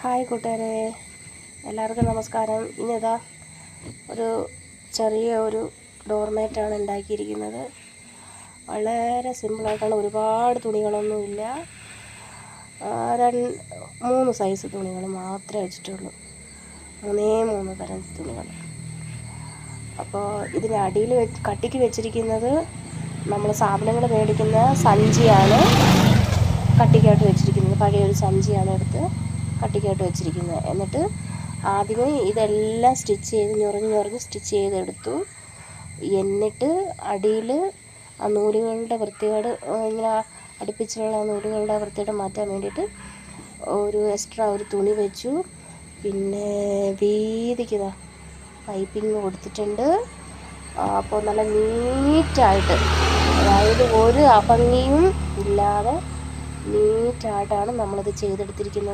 Hi കൂട്ടുകാരെ, എല്ലാവർക്കും നമസ്കാരം. ഇനിതാ ഒരു ചെറിയ ഡോർമാറ്റാണ് ഉണ്ടാക്കിയിരിക്കുന്നത്. വളരെ സിമ്പിളായിട്ടാണ്, ഒരുപാട് തുണികളൊന്നുമില്ല. 3 സൈസ് തുണികൾ മാത്രമേ വെച്ചിട്ടുള്ളൂ. 3 തരം തുണികൾ. അപ്പോൾ ഇതിന് അടിയിൽ കട്ടിക്ക് വെച്ചിരിക്കുന്നത് നമ്മൾ സാധനങ്ങൾ മേടിക്കുന്ന സഞ്ചിയാണ്. കട്ടിക്കായിട്ട് വെച്ചിരിക്കുന്നത് പഴയൊരു സഞ്ചിയാണ് എടുത്ത് കട്ടിക്കായിട്ട് വെച്ചിരിക്കുന്നത്. എന്നിട്ട് ആദ്യമേ ഇതെല്ലാം സ്റ്റിച്ച് ചെയ്ത് ഞൊറിഞ്ഞ് സ്റ്റിച്ച് ചെയ്തെടുത്തു. എന്നിട്ട് അടിയിൽ ആ നൂലുകളുടെ വൃത്തികേട്, ഇങ്ങനെ അടുപ്പിച്ചുള്ള നൂലുകളുടെ വൃത്തികേട് മാറ്റാൻ വേണ്ടിയിട്ട് എക്സ്ട്രാ ഒരു തുണി വെച്ചു. പിന്നെ വീതിക്ക് പൈപ്പിങ് കൊടുത്തിട്ടുണ്ട്. അപ്പോൾ നല്ല നീറ്റായിട്ട്, അതായത് ഒരു അഭംഗിയും ഇല്ലാതെ നീറ്റായിട്ടാണ് നമ്മളിത് ചെയ്തെടുത്തിരിക്കുന്നത്.